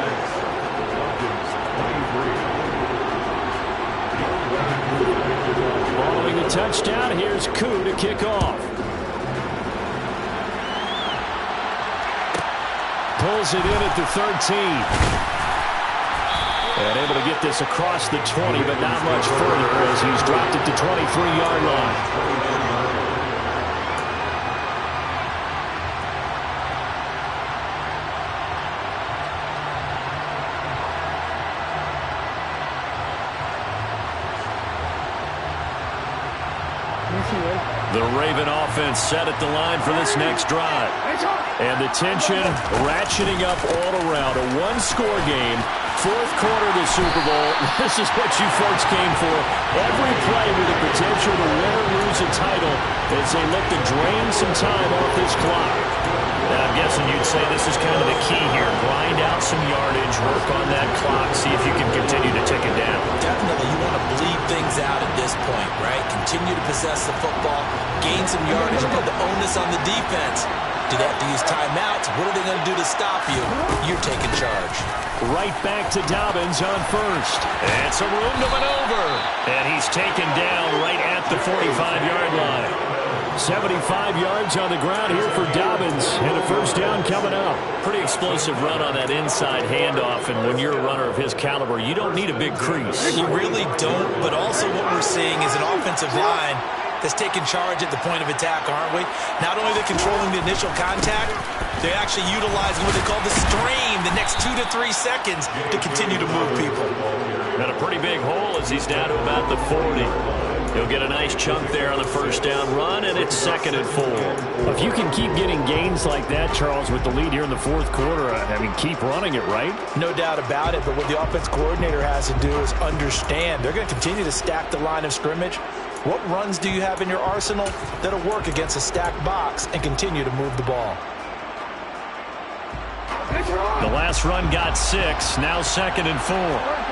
Following the touchdown, here's Koo to kick off. Pulls it in at the 13. And able to get this across the 20, but not much further as he's dropped it to 23-yard line. The Raven offense set at the line for this next drive. And the tension ratcheting up all around. A one-score game. 4th quarter of the Super Bowl. This is what you folks came for. Every play with the potential to win or lose a title as they look to drain some time off this clock. Now, I'm guessing you'd say this is kind of the key here. Grind out some yardage, work on that clock, see if you can continue to tick it down. Definitely, you want to bleed things out at this point, right? Continue to possess the football, gain some yardage, and put the onus on the defense. Do they have to use timeouts? What are they going to do to stop you? You're taking charge. Right back to Dobbins on 1st. And some room to maneuver. And he's taken down right at the 45-yard line. 75 yards on the ground here for Dobbins, and a 1st down coming up. Pretty explosive run on that inside handoff, and when you're a runner of his caliber, you don't need a big crease. You really don't, but also what we're seeing is an offensive line that's taking charge at the point of attack, aren't we? Not only are they controlling the initial contact, they're actually utilizing what they call the stream, the next 2 to 3 seconds to continue to move people. Got a pretty big hole as he's down to about the 40. He'll get a nice chunk there on the 1st down run, and it's 2nd and 4. If you can keep getting gains like that, Charles, with the lead here in the 4th quarter, I mean, keep running it, right? No doubt about it, but what the offense coordinator has to do is understand they're going to continue to stack the line of scrimmage. What runs do you have in your arsenal that'll work against a stacked box and continue to move the ball? The last run got 6, now 2nd and 4.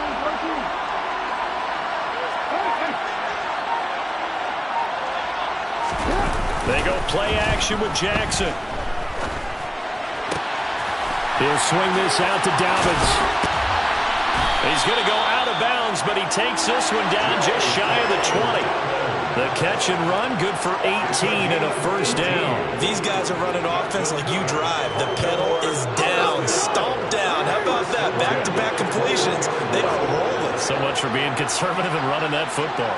They go play action with Jackson. He'll swing this out to Dobbins. He's going to go out of bounds, but he takes this one down just shy of the 20. The catch and run, good for 18 and a 1st down. These guys are running offense like you drive. The pedal is down, stomped down. How about that? Back-to-back completions. They are rolling. So much for being conservative and running that football.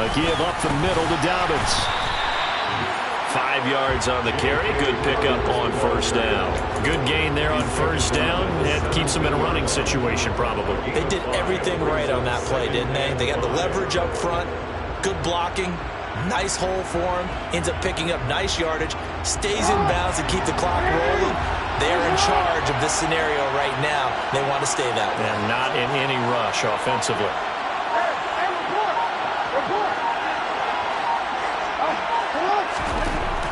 A give up the middle to Dobbins. 5 yards on the carry. Good pickup on 1st down. Good gain there on 1st down. That keeps them in a running situation probably. They did everything right on that play, didn't they? They got the leverage up front. Good blocking. Nice hole for him. Ends up picking up nice yardage. Stays in bounds to keep the clock rolling. They're in charge of this scenario right now. They want to stay that way. And not in any rush offensively.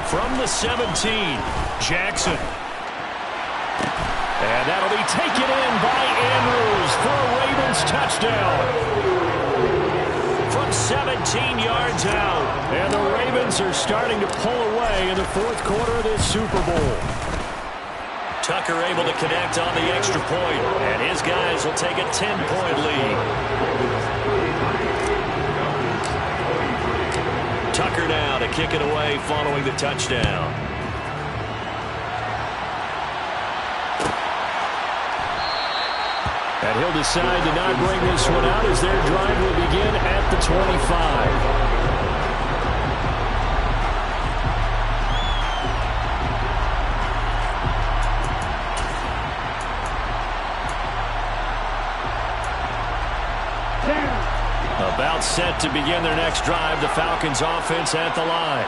From the 17, Jackson. And that'll be taken in by Andrews for a Ravens touchdown. From 17 yards out. And the Ravens are starting to pull away in the 4th quarter of this Super Bowl. Tucker able to connect on the extra point, and his guys will take a 10-point lead. Tucker now to kick it away following the touchdown. And he'll decide to not bring this one out as their drive will begin at the 25. About set to begin their next drive, the Falcons offense at the line.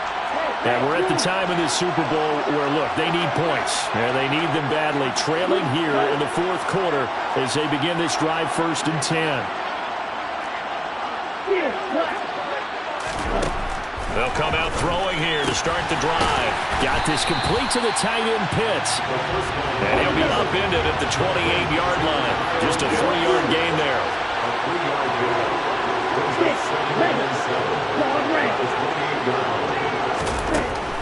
And we're at the time of this Super Bowl where, look, they need points. And they need them badly. Trailing here in the fourth quarter as they begin this drive 1st and 10. They'll come out throwing here to start the drive. Got this complete to the tight end Pitts. And he'll be upended at the 28-yard line. Just a 3-yard gain there.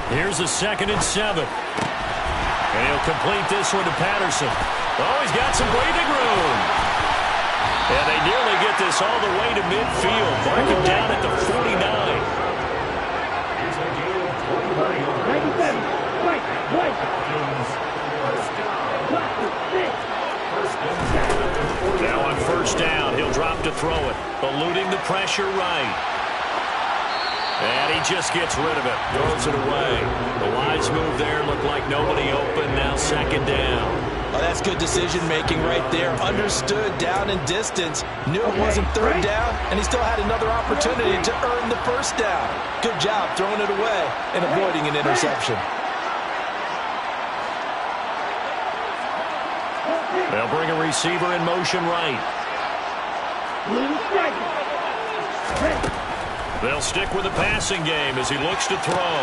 Here's a 2nd and 7. And he'll complete this one to Patterson. Oh, he's got some breathing room. And they nearly get this all the way to midfield. Mark him down at the 49. Now on 1st down, he'll drop to throw it. Eluding the pressure right. And he just gets rid of it. Throws it away. The wise move there. Looked like nobody open. Now 2nd down. Oh, that's good decision-making right there. Understood down and distance. Knew it wasn't 3rd down, and he still had another opportunity to earn the 1st down. Good job throwing it away and avoiding an interception. They'll bring a receiver in motion right. They'll stick with the passing game as he looks to throw.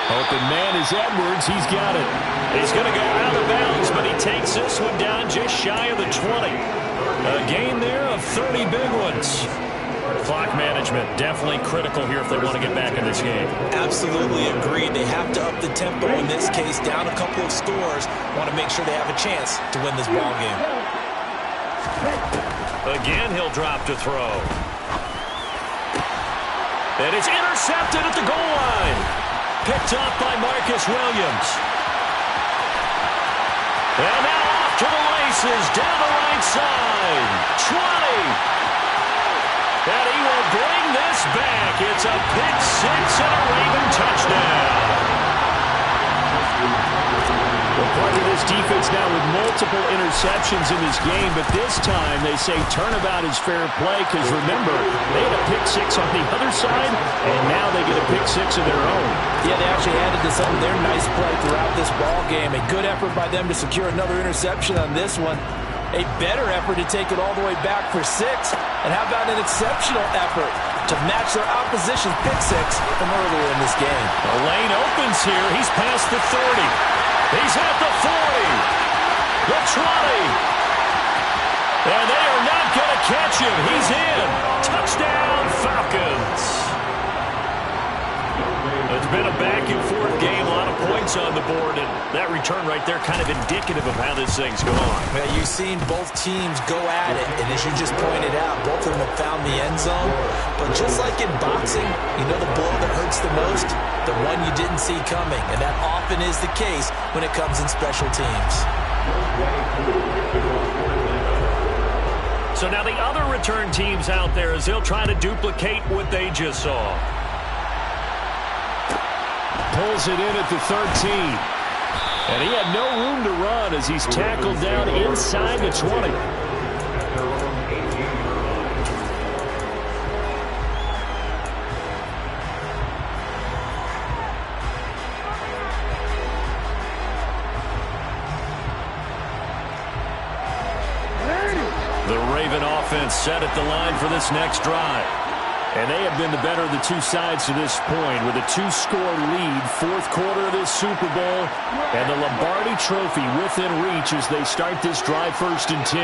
Open man is Edwards. He's got it. He's going to go out of bounds, but he takes this one down just shy of the 20. A gain there of 30 big ones. Clock management definitely critical here if they want to get back in this game. Absolutely agreed. They have to up the tempo in this case, down a couple of scores. Want to make sure they have a chance to win this ball game. Again, he'll drop to throw. And it's intercepted at the goal line. Picked up by Marcus Williams. And now off to the races, down the right side. 20. And he will bring this back. It's a pick 6 and a Raven touchdown. Well, part of this defense now with multiple interceptions in this game, but this time they say turnabout is fair play because, remember, they had a pick 6 on the other side, and now they get a pick 6 of their own. Yeah, they actually added to some of their nice play throughout this ball game. A good effort by them to secure another interception on this one. A better effort to take it all the way back for 6. And how about an exceptional effort to match their opposition's pick 6 from earlier in this game. The lane opens here. He's past the 30. He's at the 40. The 20. And they are not going to catch him. He's in. Touchdown, Falcons. It's been a back-and-forth game, a lot of points on the board, and that return right there kind of indicative of how this thing's gone. Well, you've seen both teams go at it, and as you just pointed out, both of them have found the end zone. But just like in boxing, you know the blow that hurts the most? The one you didn't see coming, and that often is the case when it comes in special teams. So now the other return teams out there as they'll try to duplicate what they just saw. Pulls it in at the 13. And he had no room to run as he's tackled down inside the 20. The Raven offense set at the line for this next drive. And they have been the better of the two sides to this point with a 2-score lead, fourth quarter of this Super Bowl, and the Lombardi Trophy within reach as they start this drive 1st and 10.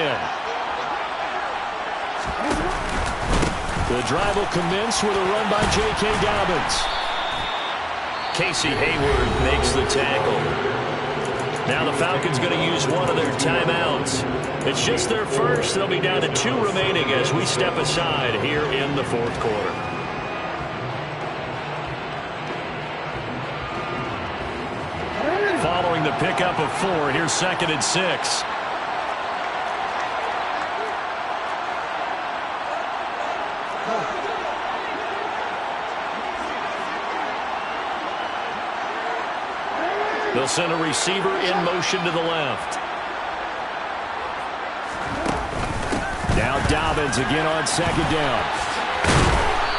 The drive will commence with a run by J.K. Dobbins. Casey Hayward makes the tackle. Now the Falcons going to use one of their timeouts. It's just their first. They'll be down to 2 remaining as we step aside here in the fourth quarter. Following the pickup of 4, here's 2nd and 6. They'll send a receiver in motion to the left. Now Dobbins again on second down.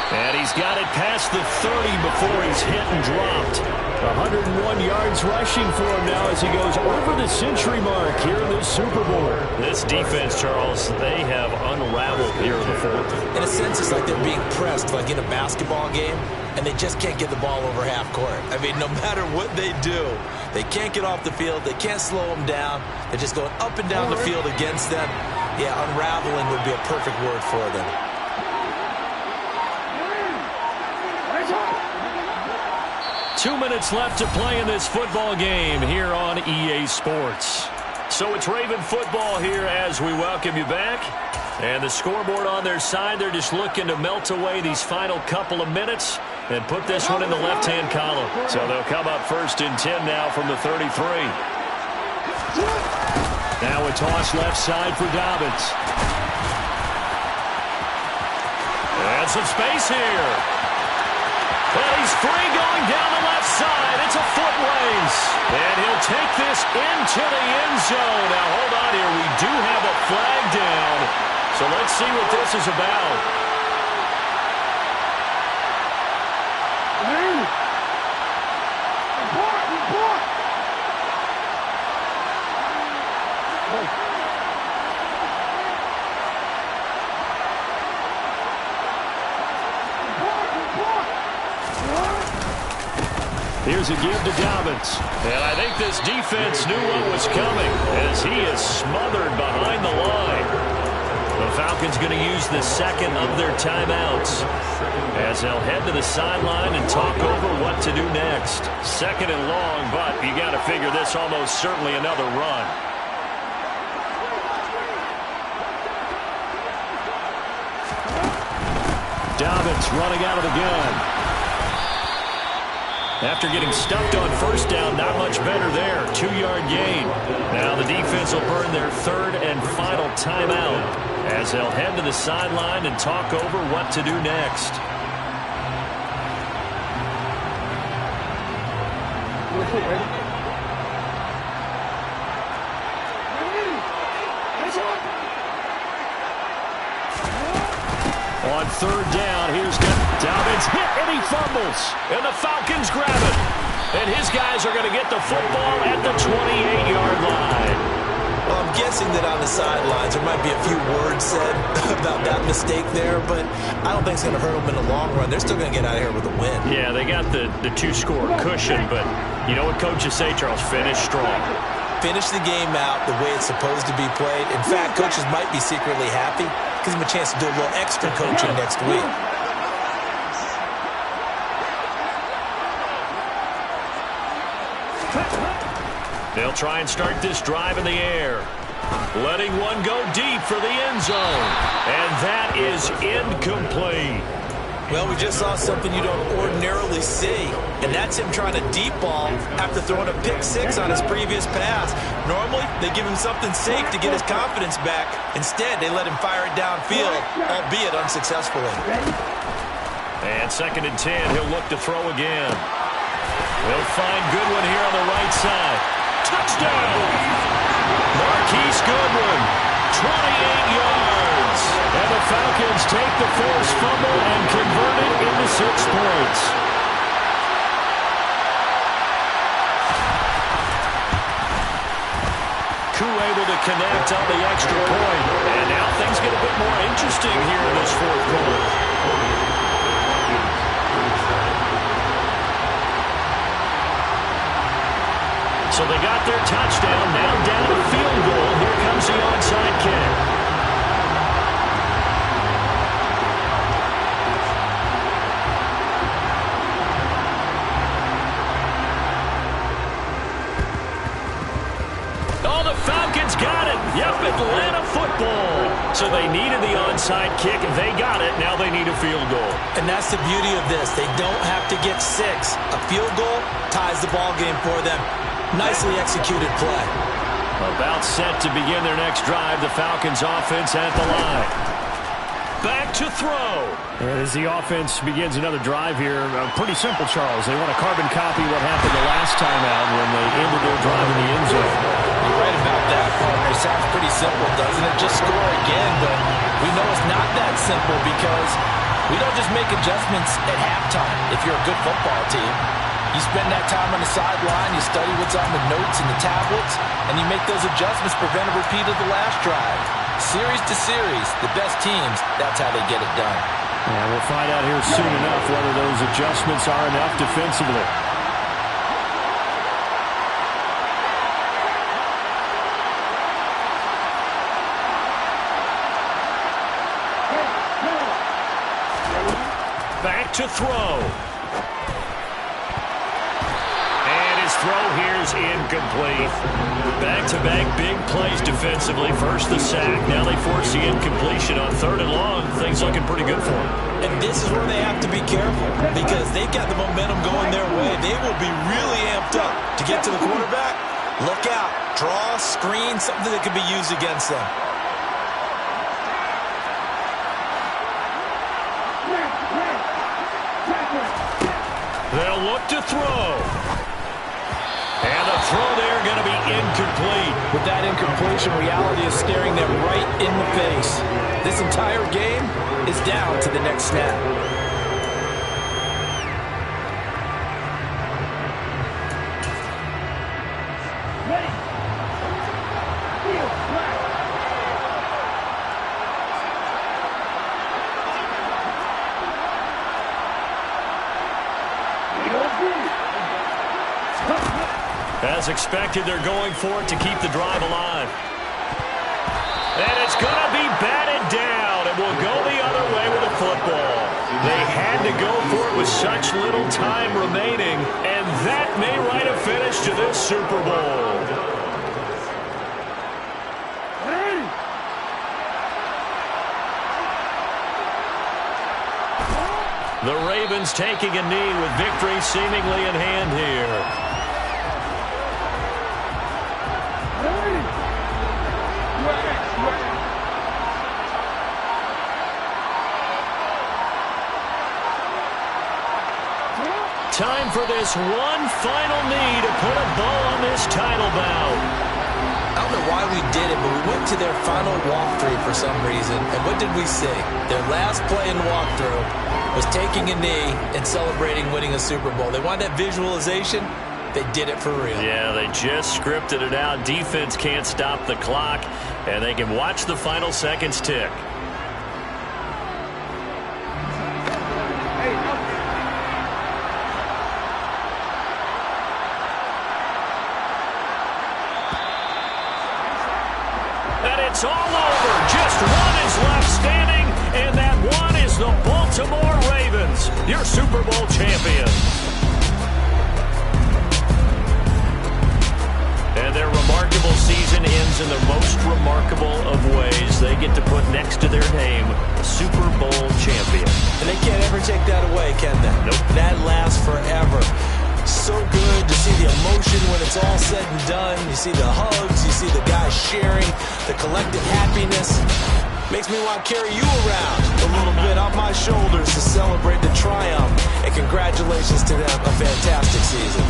And he's got it past the 30 before he's hit and dropped. 101 yards rushing for him now as he goes over the century mark here in this Super Bowl. This defense, Charles, they have unraveled here in the fourth. In a sense, it's like they're being pressed like in a basketball game, and they just can't get the ball over half court. I mean, no matter what they do, they can't get off the field. They can't slow them down. They're just going up and down the field against them. Yeah, unraveling would be a perfect word for them. 2 minutes left to play in this football game here on EA Sports. So it's Raven football here as we welcome you back. And the scoreboard on their side, they're just looking to melt away these final couple of minutes and put this one in the left-hand column. So they'll come up 1st and 10 now from the 33. Now a toss left side for Dobbins. And some space here. Well, he's free going down the left side. It's a foot race. And he'll take this into the end zone. Now, hold on here. We do have a flag down. So let's see what this is about. Here's a give to Dobbins. And I think this defense knew what was coming as he is smothered behind the line. The Falcons going to use the second of their timeouts as they'll head to the sideline and talk over what to do next. 2nd and long, but you got to figure this almost certainly another run. Dobbins running out of the gun. After getting stuffed on 1st down, not much better there. 2-yard gain. Now the defense will burn their 3rd and final timeout as they'll head to the sideline and talk over what to do next. On 3rd down, here's Dobbins hit and he fumbles. And the Falcons grab it. And his guys are going to get the football at the 28-yard line. Well, I'm guessing that on the sidelines there might be a few words said about that mistake there, but I don't think it's going to hurt them in the long run. They're still going to get out of here with a win. Yeah, they got the 2-score cushion, but you know what coaches say, Charles? Finish strong. Finish the game out the way it's supposed to be played. In fact, coaches might be secretly happy. Gives them a chance to do a little extra coaching next week. They'll try and start this drive in the air. Letting one go deep for the end zone. And that is incomplete. Well, we just saw something you don't ordinarily see, and that's him trying to deep ball after throwing a pick 6 on his previous pass. Normally, they give him something safe to get his confidence back. Instead, they let him fire it downfield, albeit unsuccessfully. And 2nd and 10, he'll look to throw again. He'll find Goodwin here on the right side. Touchdown! Marquise Goodwin, 28 yards. And the Falcons take the forced fumble and convert it into 6 points. Koo able to connect on the extra point. And now things get a bit more interesting here in this 4th quarter. So they got their touchdown, now down a field goal. Here comes the onside kick. Oh, the Falcons got it. Yep, Atlanta football. So they needed the onside kick, and they got it. Now they need a field goal. And that's the beauty of this. They don't have to get 6. A field goal ties the ball game for them. Nicely executed play. About set to begin their next drive. The Falcons offense at the line. back to throw. And as the offense begins another drive here, pretty simple, Charles. They want to carbon copy what happened the last time out when they ended their drive in the end zone. You're right about that, partner. It sounds pretty simple, doesn't it? Just score again, but we know it's not that simple because we don't just make adjustments at halftime if you're a good football team. You spend that time on the sideline, you study what's on the notes and the tablets, and you make those adjustments, prevent a repeat of the last drive. Series to series, the best teams, that's how they get it done. And we'll find out here soon enough whether those adjustments are enough defensively. Back to throw. Throw here's incomplete. Back-to-back big plays defensively. First the sack, now they force the incompletion on 3rd and long. Things looking pretty good for them. And this is where they have to be careful because they've got the momentum going their way. They will be really amped up to get to the quarterback. Look out. Draw, screen, something that can be used against them. They'll look to throw. And the throw there going to be incomplete. With that incompletion, reality is staring them right in the face. This entire game is down to the next snap. Ready. Field flag. As expected, they're going for it to keep the drive alive. And it's going to be batted down. It will go the other way with the football. They had to go for it with such little time remaining, and that may write a finish to this Super Bowl. The Ravens taking a knee with victory seemingly in hand here. Time for this one final knee to put a bow on this title bout. I don't know why we did it, but we went to their final walkthrough for some reason. And what did we see? Their last play in walkthrough was taking a knee and celebrating winning a Super Bowl. They wanted that visualization. They did it for real. Yeah, they just scripted it out. Defense can't stop the clock, and they can watch the final seconds tick. It's all over. Just one is left standing, and that one is the Baltimore Ravens, your Super Bowl champions. And their remarkable season ends in the most remarkable of ways. They get to put next to their name, Super Bowl champion. And they can't ever take that away, can they? Nope. That lasts forever. So good to see the emotion when it's all said and done. You see the hugs, you see the guys sharing, the collective happiness. Makes me want to carry you around a little bit on my shoulders to celebrate the triumph. And congratulations to them, a fantastic season.